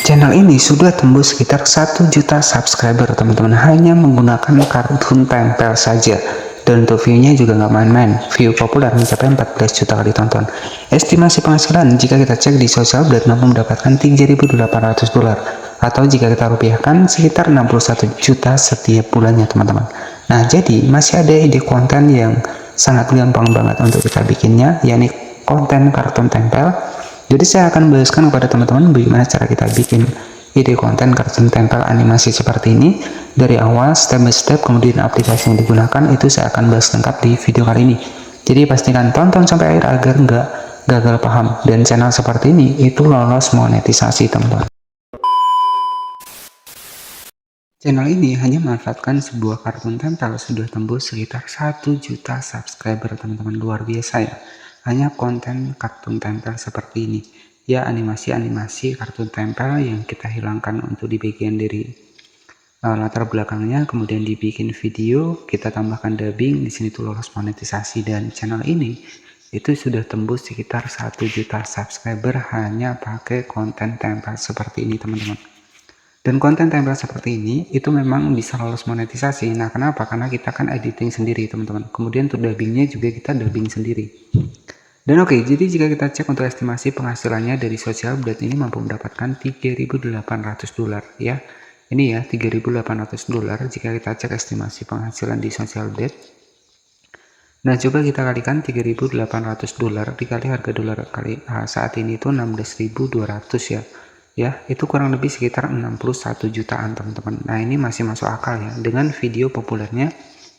Channel ini sudah tembus sekitar 1 juta subscriber teman-teman, hanya menggunakan kartun tempel saja. Dan untuk view-nya juga nggak main-main, view populer mencapai 14 juta kali tonton. Estimasi penghasilan jika kita cek di sosial blade mampu mendapatkan $3.800, atau jika kita rupiahkan sekitar 61 juta setiap bulannya teman-teman. Nah, jadi masih ada ide konten yang sangat gampang banget untuk kita bikinnya, yakni konten kartun tempel. Jadi saya akan menjelaskan kepada teman-teman bagaimana cara kita bikin ide konten kartun tempel animasi seperti ini dari awal step by step, kemudian aplikasi yang digunakan itu saya akan bahas lengkap di video kali ini. Jadi pastikan tonton sampai akhir agar nggak gagal paham, dan channel seperti ini itu lolos monetisasi teman-teman. Channel ini hanya memanfaatkan sebuah kartun tempel sudah tembus sekitar 1 juta subscriber teman-teman, luar biasa ya. Hanya konten kartun tempel seperti ini ya, animasi-animasi kartun tempel yang kita hilangkan untuk di bagian dari latar belakangnya, kemudian dibikin video, kita tambahkan dubbing. Di sini tuh lolos monetisasi, dan channel ini itu sudah tembus sekitar 1 juta subscriber hanya pakai konten tempel seperti ini teman-teman. Dan konten tempel seperti ini itu memang bisa lolos monetisasi. Nah, kenapa? Karena kita kan editing sendiri teman-teman, kemudian untuk dubbingnya juga kita dubbing sendiri. Dan oke, jadi jika kita cek untuk estimasi penghasilannya dari Social Blade ini mampu mendapatkan $3.800 ya. Ini ya, $3.800 jika kita cek estimasi penghasilan di Social Blade. Nah, coba kita kalikan $3.800 dikali harga dolar kali saat ini itu 16.200 ya. Ya, itu kurang lebih sekitar 61 jutaan teman-teman. Nah, ini masih masuk akal ya, dengan video populernya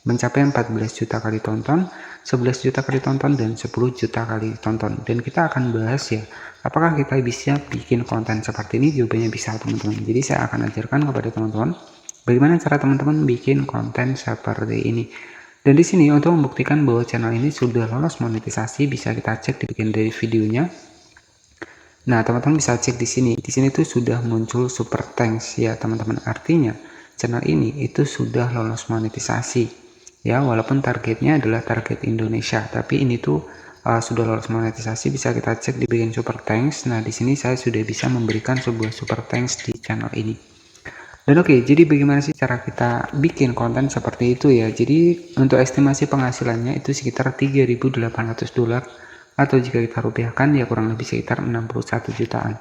mencapai 14 juta kali tonton, 11 juta kali tonton, dan 10 juta kali tonton. Dan kita akan bahas ya, apakah kita bisa bikin konten seperti ini? Jawabannya bisa teman-teman. Jadi saya akan ajarkan kepada teman-teman bagaimana cara teman-teman bikin konten seperti ini. Dan di sini untuk membuktikan bahwa channel ini sudah lolos monetisasi, bisa kita cek di bagian dari videonya. Nah, teman-teman bisa cek di sini. Di sini tuh sudah muncul super thanks ya teman-teman. Artinya channel ini itu sudah lolos monetisasi. Ya, walaupun targetnya adalah target Indonesia, tapi ini tuh sudah lolos monetisasi. Bisa kita cek di bagian super thanks. Nah, di sini saya sudah bisa memberikan sebuah super thanks di channel ini. Dan oke, jadi bagaimana sih cara kita bikin konten seperti itu ya? Jadi untuk estimasi penghasilannya itu sekitar $3.800, atau jika kita rupiahkan ya kurang lebih sekitar 61 jutaan.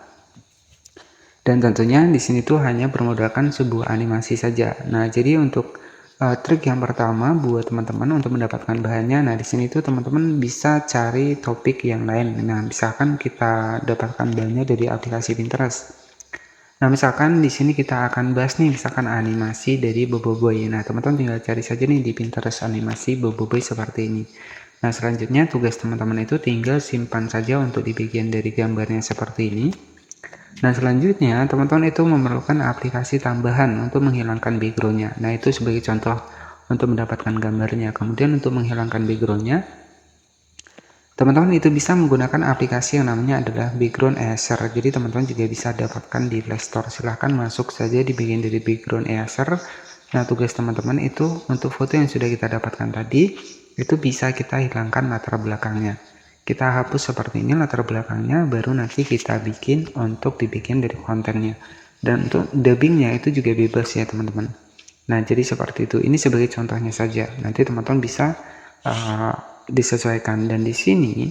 Dan tentunya di sini tuh hanya bermodalkan sebuah animasi saja. Nah, jadi untuk trik yang pertama buat teman-teman untuk mendapatkan bahannya, nah di sini tuh teman-teman bisa cari topik yang lain. Nah, misalkan kita dapatkan bahannya dari aplikasi Pinterest. Nah, misalkan di sini kita akan bahas nih, misalkan animasi dari Boboiboy. Nah, teman-teman tinggal cari saja nih di Pinterest animasi Boboiboy seperti ini. Nah, selanjutnya tugas teman-teman itu tinggal simpan saja untuk di bagian dari gambarnya seperti ini. Nah, selanjutnya teman-teman itu memerlukan aplikasi tambahan untuk menghilangkan backgroundnya. Nah, itu sebagai contoh untuk mendapatkan gambarnya. Kemudian untuk menghilangkan backgroundnya, teman-teman itu bisa menggunakan aplikasi yang namanya adalah background eraser. Jadi teman-teman juga bisa dapatkan di Play Store. Silahkan masuk saja di bagian dari background eraser. Nah, tugas teman-teman itu untuk foto yang sudah kita dapatkan tadi, itu bisa kita hilangkan latar belakangnya. Kita hapus seperti ini latar belakangnya, baru nanti kita bikin untuk dibikin dari kontennya. Dan untuk dubbingnya itu juga bebas ya teman-teman. Nah, jadi seperti itu. Ini sebagai contohnya saja. Nanti teman-teman bisa disesuaikan. Dan di sini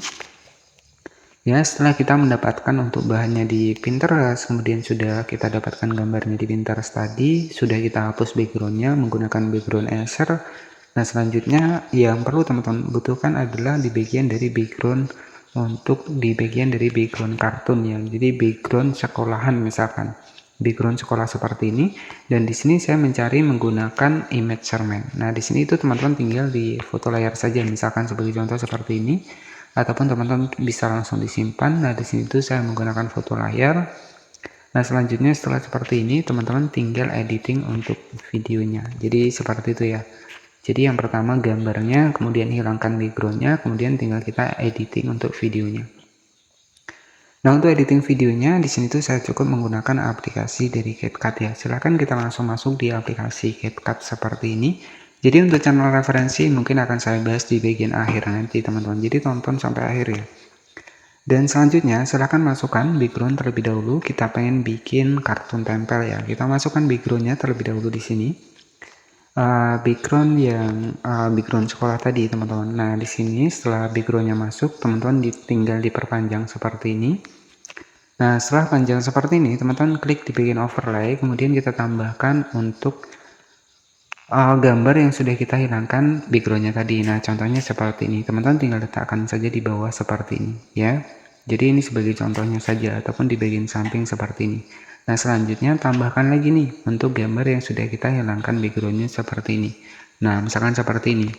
ya, setelah kita mendapatkan untuk bahannya di Pinterest, kemudian sudah kita dapatkan gambarnya di Pinterest tadi, sudah kita hapus backgroundnya menggunakan background eraser. Nah, selanjutnya yang perlu teman-teman butuhkan adalah di bagian dari background, untuk di bagian dari background kartun ya. Jadi background sekolahan, misalkan background sekolah seperti ini. Dan di sini saya mencari menggunakan image cermin. Nah, di sini itu teman-teman tinggal di foto layar saja, misalkan sebagai contoh seperti ini, ataupun teman-teman bisa langsung disimpan. Nah, di sini itu saya menggunakan foto layar. Nah, selanjutnya setelah seperti ini teman-teman tinggal editing untuk videonya. Jadi seperti itu ya. Jadi yang pertama gambarnya, kemudian hilangkan backgroundnya, kemudian tinggal kita editing untuk videonya. Nah, untuk editing videonya di sini tuh saya cukup menggunakan aplikasi dari CapCut ya. Silahkan kita langsung masuk di aplikasi CapCut seperti ini. Jadi untuk channel referensi mungkin akan saya bahas di bagian akhir nanti teman-teman. Jadi tonton sampai akhir ya. Dan selanjutnya silahkan masukkan background terlebih dahulu. Kita pengen bikin kartun tempel ya. Kita masukkan backgroundnya terlebih dahulu di sini. Background yang background sekolah tadi teman-teman. Nah di sini setelah backgroundnya masuk, teman-teman tinggal diperpanjang seperti ini. Nah setelah panjang seperti ini, teman-teman klik di bagian overlay, kemudian kita tambahkan untuk gambar yang sudah kita hilangkan backgroundnya tadi. Nah contohnya seperti ini, teman-teman tinggal letakkan saja di bawah seperti ini ya. Jadi ini sebagai contohnya saja, ataupun di bagian samping seperti ini. Nah selanjutnya tambahkan lagi nih untuk gambar yang sudah kita hilangkan backgroundnya seperti ini. Nah misalkan seperti ini,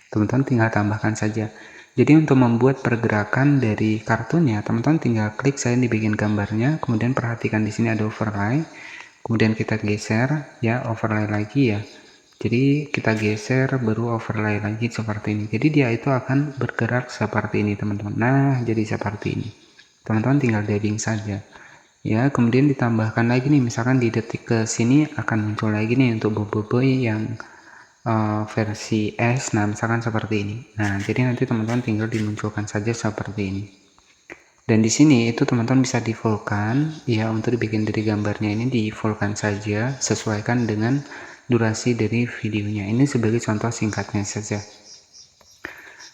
teman-teman tinggal tambahkan saja. Jadi untuk membuat pergerakan dari kartunnya, teman-teman tinggal klik saja di bagian gambarnya, kemudian perhatikan di sini ada overlay, kemudian kita geser ya, overlay lagi ya. Jadi kita geser baru overlay lagi seperti ini. Jadi dia itu akan bergerak seperti ini teman-teman. Nah jadi seperti ini, teman-teman tinggal dubbing saja ya. Kemudian ditambahkan lagi nih, misalkan di detik ke sini akan muncul lagi nih untuk boboiboy yang versi S. Nah misalkan seperti ini. Nah jadi nanti teman-teman tinggal dimunculkan saja seperti ini. Dan di sini itu teman-teman bisa di fullkan ya, untuk dibikin dari gambarnya ini di fullkan saja, sesuaikan dengan durasi dari videonya. Ini sebagai contoh singkatnya saja.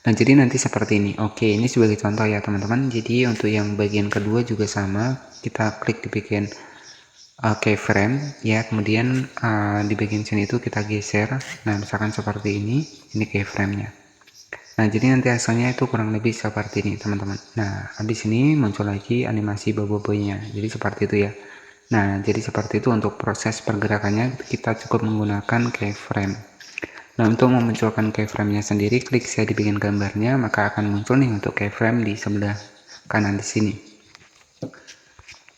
Nah jadi nanti seperti ini. Oke, ini sebagai contoh ya teman-teman. Jadi untuk yang bagian kedua juga sama, kita klik di bagian keyframe ya, kemudian di bagian sini itu kita geser. Nah misalkan seperti ini keyframe-nya. Nah jadi nanti hasilnya itu kurang lebih seperti ini teman-teman. Nah habis ini muncul lagi animasi boboiboy-nya, jadi seperti itu ya. Nah jadi seperti itu untuk proses pergerakannya, kita cukup menggunakan keyframe. Nah untuk memunculkan keyframe-nya sendiri, klik saya di bagian gambarnya, maka akan muncul nih untuk keyframe di sebelah kanan di sini.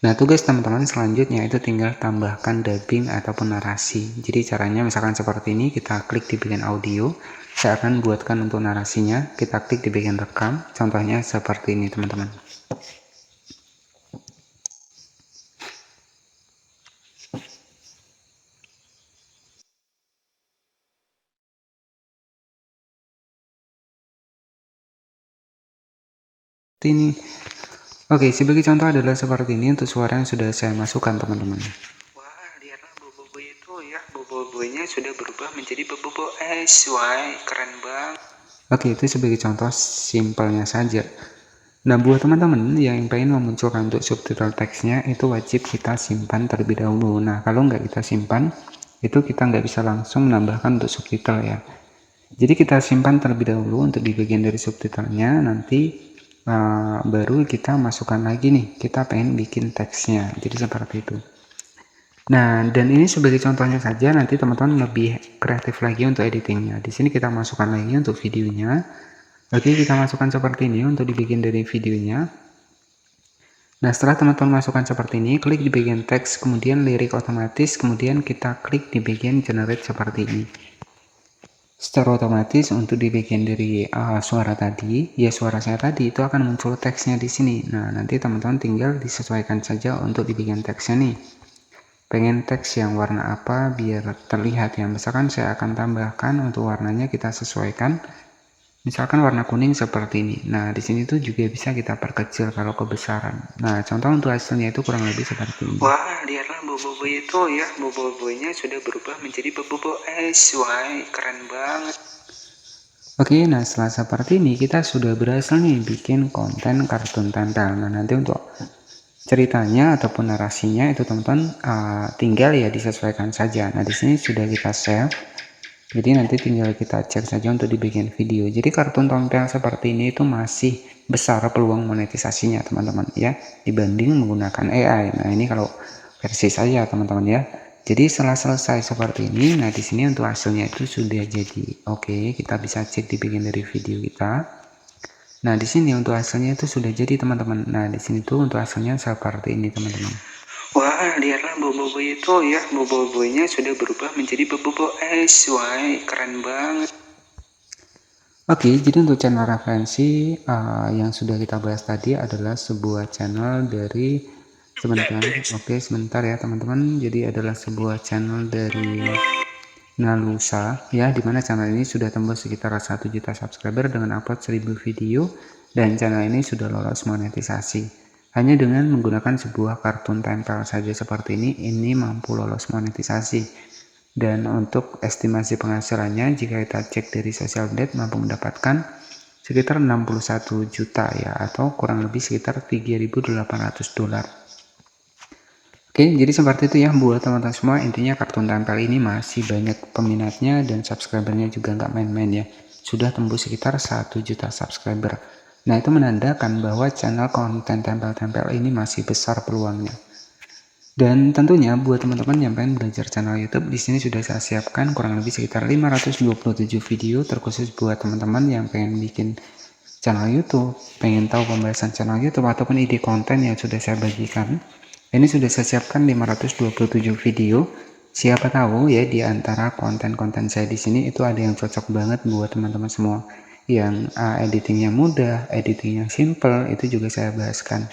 Nah tugas teman-teman selanjutnya itu tinggal tambahkan dubbing ataupun narasi. Jadi caranya misalkan seperti ini, kita klik di bagian audio, saya akan buatkan untuk narasinya, kita klik di bagian rekam, contohnya seperti ini teman-teman. Ini oke, sebagai contoh adalah seperti ini untuk suara yang sudah saya masukkan teman-teman. Wah lihatlah boboiboy itu ya, boboiboynya sudah berubah menjadi boboiboy es. Wah keren banget. Oke, itu sebagai contoh simpelnya saja. Nah buat teman-teman yang pengen memunculkan untuk subtitle teksnya, itu wajib kita simpan terlebih dahulu. Nah kalau nggak kita simpan, itu kita nggak bisa langsung menambahkan untuk subtitle ya. Jadi kita simpan terlebih dahulu untuk di bagian dari subtitlenya, nanti baru kita masukkan lagi nih, kita pengen bikin teksnya, jadi seperti itu. Nah dan ini sebagai contohnya saja, nanti teman-teman lebih kreatif lagi untuk editingnya. Di sini kita masukkan lagi untuk videonya. Oke, kita masukkan seperti ini untuk dibikin dari videonya. Nah setelah teman-teman masukkan seperti ini, klik di bagian teks, kemudian lirik otomatis, kemudian kita klik di bagian generate seperti ini. Secara otomatis untuk di bagian dari suara tadi ya, suara saya tadi itu akan muncul teksnya di sini. Nah nanti teman-teman tinggal disesuaikan saja untuk di bagian teksnya nih, pengen teks yang warna apa biar terlihat ya. Misalkan saya akan tambahkan untuk warnanya, kita sesuaikan, misalkan warna kuning seperti ini. Nah di sini tuh juga bisa kita perkecil kalau kebesaran. Nah contoh untuk hasilnya itu kurang lebih seperti ini. Wah lihatlah boboiboy itu ya, boboiboynya sudah berubah menjadi boboiboy es. Wah keren banget. Oke, nah setelah seperti ini kita sudah berhasil nih bikin konten kartun tempel. Nah nanti untuk ceritanya ataupun narasinya itu teman-teman tinggal ya disesuaikan saja. Nah di sini sudah kita save. Jadi nanti tinggal kita cek saja untuk di bagian video. Jadi kartun tempel seperti ini itu masih besar peluang monetisasinya teman-teman ya, dibanding menggunakan AI. Nah ini kalau versi saya teman-teman ya. Jadi setelah selesai seperti ini, nah di sini untuk hasilnya itu sudah jadi. Oke, kita bisa cek di bagian dari video kita. Nah di sini untuk hasilnya itu sudah jadi teman-teman. Nah di sini tuh untuk hasilnya seperti ini teman-teman. Wah lihatlah boboiboy itu ya, boboiboynya sudah berubah menjadi boboiboy es. Wah keren banget. Oke, jadi untuk channel referensi yang sudah kita bahas tadi adalah sebuah channel dari sebentar ya teman-teman. Jadi adalah sebuah channel dari Nalusa ya, dimana channel ini sudah tembus sekitar 1 juta subscriber dengan upload 1000 video dan channel ini sudah lolos monetisasi. Hanya dengan menggunakan sebuah kartun tempel saja seperti ini mampu lolos monetisasi. Dan untuk estimasi penghasilannya, jika kita cek dari Social Blade, mampu mendapatkan sekitar 61 juta ya, atau kurang lebih sekitar 3.800 dolar. Oke, jadi seperti itu ya buat teman-teman semua. Intinya kartun tempel ini masih banyak peminatnya dan subscribernya juga nggak main-main ya. Sudah tembus sekitar 1 juta subscriber. Nah, itu menandakan bahwa channel konten tempel-tempel ini masih besar peluangnya. Dan tentunya buat teman-teman yang pengen belajar channel YouTube, di sini sudah saya siapkan kurang lebih sekitar 527 video terkhusus buat teman-teman yang pengen bikin channel YouTube, pengen tahu pembahasan channel YouTube ataupun ide konten yang sudah saya bagikan. Ini sudah saya siapkan 527 video. Siapa tahu ya di antara konten-konten saya di sini itu ada yang cocok banget buat teman-teman semua. Yang editingnya mudah, editingnya simple, itu juga saya bahaskan.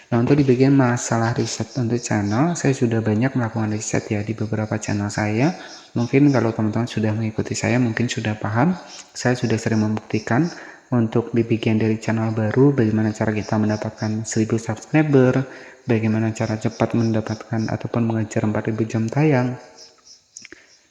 Nah, untuk di bagian masalah riset untuk channel, saya sudah banyak melakukan riset ya di beberapa channel saya. Mungkin kalau teman-teman sudah mengikuti saya, mungkin sudah paham. Saya sudah sering membuktikan untuk di bagian dari channel baru, bagaimana cara kita mendapatkan 1000 subscriber, bagaimana cara cepat mendapatkan ataupun mengejar 4000 jam tayang.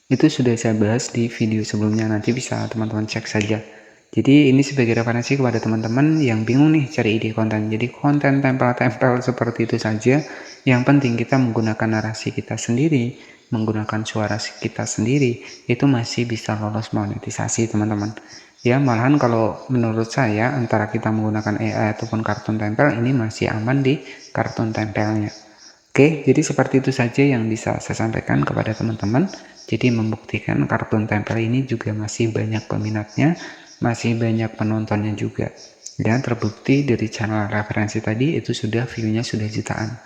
Itu sudah saya bahas di video sebelumnya, nanti bisa teman-teman cek saja. Jadi ini sebagai referensi kepada teman-teman yang bingung nih cari ide konten. Jadi konten tempel-tempel seperti itu saja. Yang penting kita menggunakan narasi kita sendiri, menggunakan suara kita sendiri, itu masih bisa lolos monetisasi teman-teman. Ya, malahan kalau menurut saya antara kita menggunakan AI ataupun kartun tempel, ini masih aman di kartun tempelnya. Oke, jadi seperti itu saja yang bisa saya sampaikan kepada teman-teman. Jadi membuktikan kartun tempel ini juga masih banyak peminatnya, masih banyak penontonnya juga. Dan terbukti dari channel referensi tadi itu sudah view-nya sudah jutaan.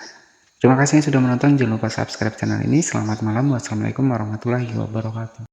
Terima kasih yang sudah menonton, jangan lupa subscribe channel ini. Selamat malam, wassalamualaikum warahmatullahi wabarakatuh.